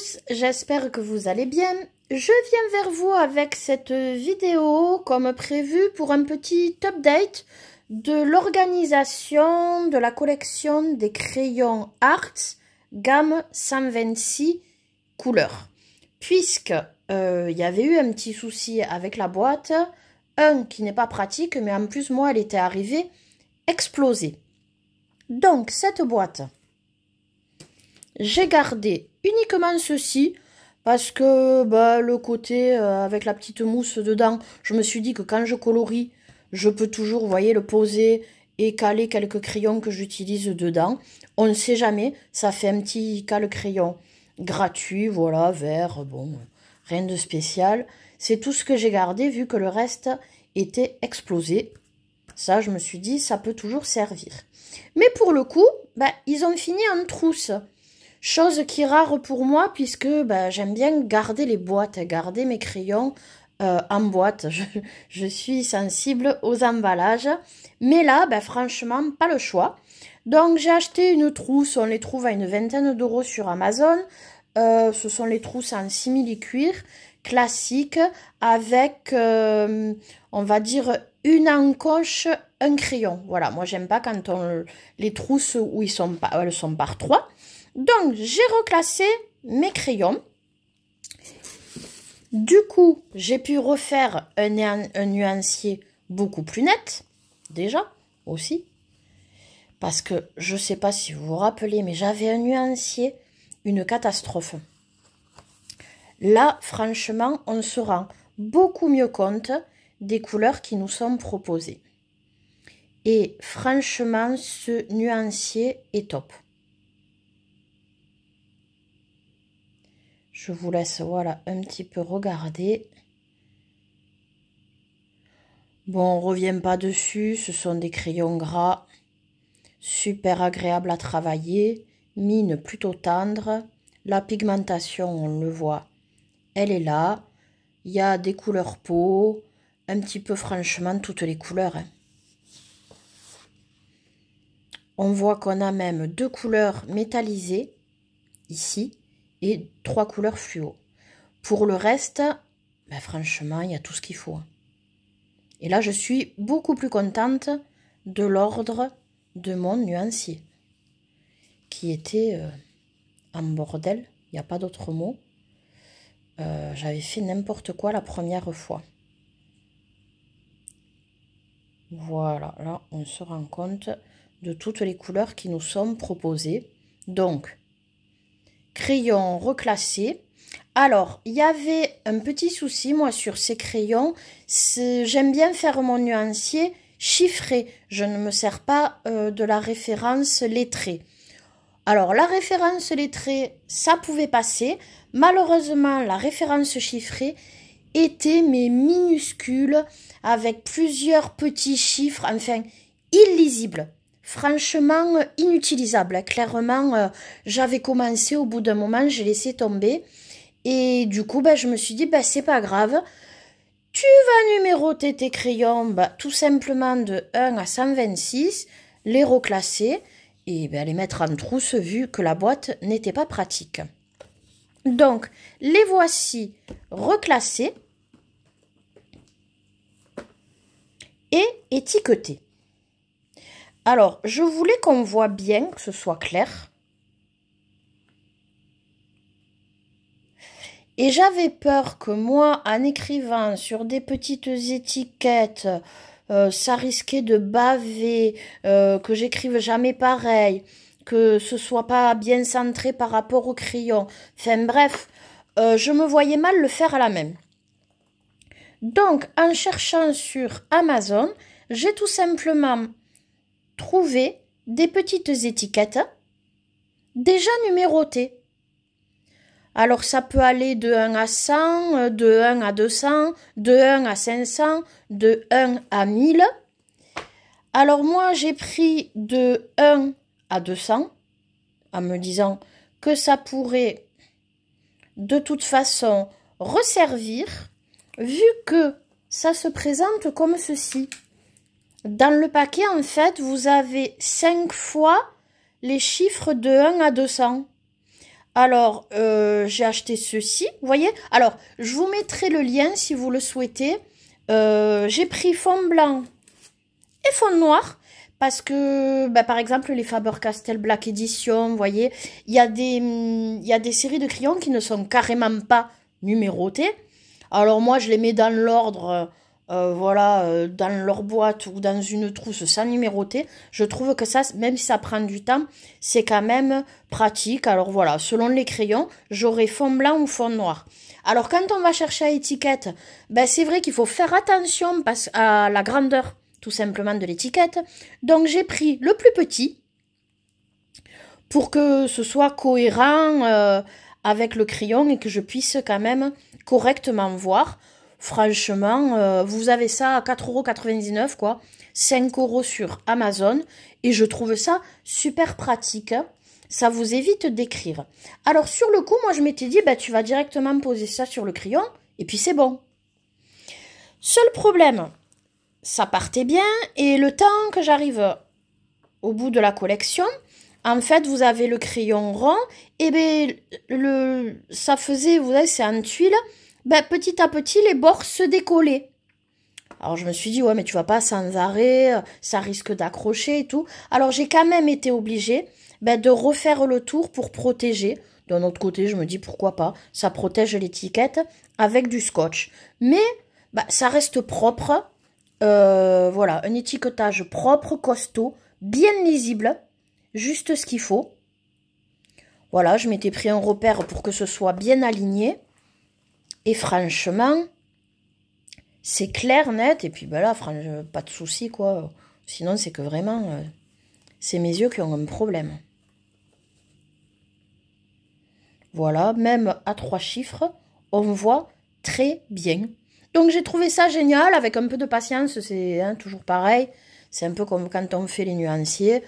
tous, j'espère que vous allez bien. Je viens vers vous avec cette vidéo comme prévu pour un petit update de l'organisation de la collection des crayons Arts gamme 126 couleurs. Puisque il y avait eu un petit souci avec la boîte, un qui n'est pas pratique, mais en plus moi elle était arrivée explosée. Donc cette boîte, j'ai gardé uniquement ceci parce que le côté avec la petite mousse dedans, je me suis dit que quand je colorie, je peux toujours, vous voyez, le poser et caler quelques crayons que j'utilise dedans. On ne sait jamais, ça fait un petit cale-crayon gratuit, voilà, vert, bon, rien de spécial. C'est tout ce que j'ai gardé vu que le reste était explosé. Ça, je me suis dit, ça peut toujours servir. Mais pour le coup, ils ont fini en trousse. Chose qui est rare pour moi puisque j'aime bien garder les boîtes, garder mes crayons en boîte. Je suis sensible aux emballages. Mais là, franchement, pas le choix. Donc, j'ai acheté une trousse. On les trouve à une vingtaine d'euros sur Amazon. Ce sont les trousses en simili-cuir classique avec, on va dire, une encoche, un crayon. Voilà, moi, j'aime pas quand les trousses où elles sont par trois. Donc, j'ai reclassé mes crayons. Du coup, j'ai pu refaire un nuancier beaucoup plus net, déjà, aussi. Parce que, je ne sais pas si vous vous rappelez, mais j'avais un nuancier, une catastrophe. Là, franchement, on se rend beaucoup mieux compte des couleurs qui nous sont proposées. Et franchement, ce nuancier est top. Je vous laisse, voilà, un petit peu regarder. Bon, on ne revient pas dessus. Ce sont des crayons gras. Super agréable à travailler. Mine plutôt tendre. La pigmentation, on le voit, elle est là. Il y a des couleurs peau. Un petit peu, franchement, toutes les couleurs. On voit qu'on a même 2 couleurs métallisées, ici. Et 3 couleurs fluo. Pour le reste, franchement, il y a tout ce qu'il faut. Et là, je suis beaucoup plus contente de l'ordre de mon nuancier, qui était en bordel, il n'y a pas d'autre mot. J'avais fait n'importe quoi la première fois. Voilà, là, on se rend compte de toutes les couleurs qui nous sont proposées. Donc, crayon reclassé. Alors, il y avait un petit souci, moi, sur ces crayons. J'aime bien faire mon nuancier chiffré. Je ne me sers pas de la référence lettrée. Alors, la référence lettrée, ça pouvait passer. Malheureusement, la référence chiffrée était mais minuscule, avec plusieurs petits chiffres, enfin, illisibles. Franchement, inutilisable. Clairement, j'avais commencé, au bout d'un moment, j'ai laissé tomber. Et du coup, je me suis dit, c'est pas grave. Tu vas numéroter tes crayons, tout simplement de 1 à 126, les reclasser et les mettre en trousse vu que la boîte n'était pas pratique. Donc, les voici reclassés et étiquetés. Alors, je voulais qu'on voit bien, que ce soit clair. Et j'avais peur que moi, en écrivant sur des petites étiquettes, ça risquait de baver, que j'écrive jamais pareil, que ce soit pas bien centré par rapport au crayon. Enfin bref, je me voyais mal le faire à la main. Donc, en cherchant sur Amazon, j'ai tout simplement trouvé des petites étiquettes déjà numérotées. Alors, ça peut aller de 1 à 100, de 1 à 200, de 1 à 500, de 1 à 1000. Alors, moi, j'ai pris de 1 à 200, en me disant que ça pourrait, de toute façon, resservir, vu que ça se présente comme ceci. Dans le paquet, en fait, vous avez 5 fois les chiffres de 1 à 200. Alors, j'ai acheté ceci, vous voyez. Alors, je vous mettrai le lien si vous le souhaitez. J'ai pris fond blanc et fond noir. Parce que, bah, par exemple, les Faber-Castell Black Edition, vous voyez, il y a des séries de crayons qui ne sont carrément pas numérotés. Alors moi, je les mets dans l'ordre, voilà, dans leur boîte ou dans une trousse sans numéroter. Je trouve que ça, même si ça prend du temps, c'est quand même pratique. Alors voilà, selon les crayons, j'aurai fond blanc ou fond noir. Alors quand on va chercher à étiquette, ben, c'est vrai qu'il faut faire attention à la grandeur tout simplement de l'étiquette. Donc j'ai pris le plus petit pour que ce soit cohérent avec le crayon et que je puisse quand même correctement voir. Franchement, vous avez ça à 4,99 € quoi, 5 € sur Amazon et je trouve ça super pratique. Ça vous évite d'écrire. Alors sur le coup, moi je m'étais dit, bah, tu vas directement poser ça sur le crayon et puis c'est bon. Seul problème, ça partait bien et le temps que j'arrive au bout de la collection, en fait, vous avez le crayon rond et ben ça faisait, vous voyez, c'est en tuile, ben, petit à petit les bords se décollaient. Alors je me suis dit, ouais, mais tu vas pas sans arrêt, ça risque d'accrocher et tout. Alors j'ai quand même été obligée de refaire le tour pour protéger. D'un autre côté, je me dis pourquoi pas, ça protège l'étiquette avec du scotch. Mais ça reste propre. Voilà, un étiquetage propre, costaud, bien lisible, juste ce qu'il faut. Voilà, je m'étais pris un repère pour que ce soit bien aligné. Et franchement, c'est clair, net. Et puis là, franchement, pas de souci, quoi. Sinon, c'est que vraiment, c'est mes yeux qui ont un problème. Voilà, même à 3 chiffres, on voit très bien. Donc j'ai trouvé ça génial, avec un peu de patience, c'est toujours pareil. C'est un peu comme quand on fait les nuanciers.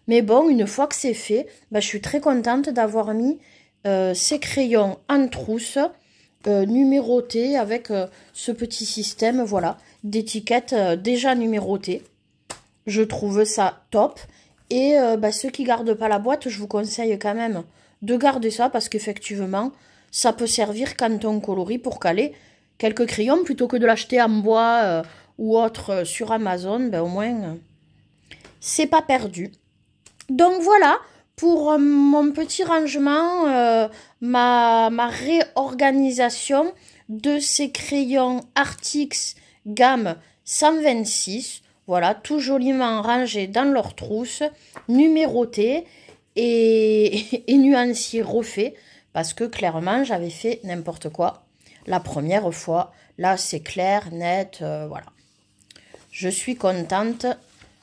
Mais bon, une fois que c'est fait, je suis très contente d'avoir mis ces crayons en trousse, numérotés, avec ce petit système, voilà, d'étiquettes déjà numérotées. Je trouve ça top. Et ceux qui ne gardent pas la boîte, je vous conseille quand même de garder ça, parce qu'effectivement, ça peut servir quand on colorie pour caler quelques crayons, plutôt que de l'acheter en bois ou autre sur Amazon, au moins, c'est pas perdu. Donc voilà, pour mon petit rangement, ma réorganisation de ces crayons Artix gamme 126. Voilà, tout joliment rangés dans leur trousse, numérotés et nuanciers refaits, parce que clairement, j'avais fait n'importe quoi la première fois. Là, c'est clair, net, voilà. Je suis contente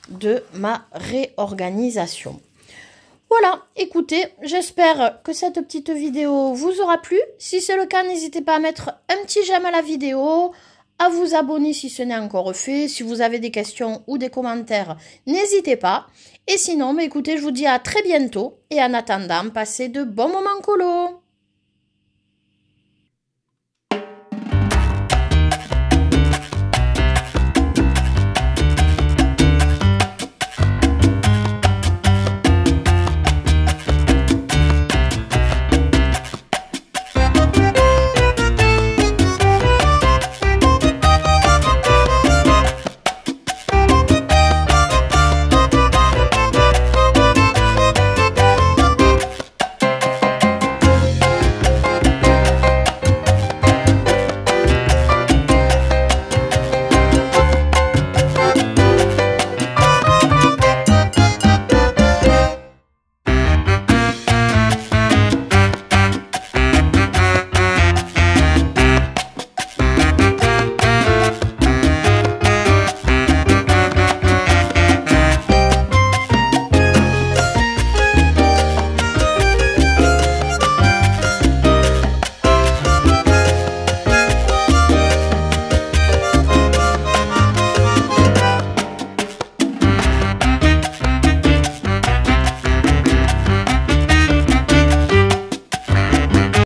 de ma réorganisation. Voilà, écoutez, j'espère que cette petite vidéo vous aura plu. Si c'est le cas, n'hésitez pas à mettre un petit j'aime à la vidéo, à vous abonner si ce n'est encore fait. Si vous avez des questions ou des commentaires, n'hésitez pas. Et sinon, écoutez, je vous dis à très bientôt. Et en attendant, passez de bons moments colo.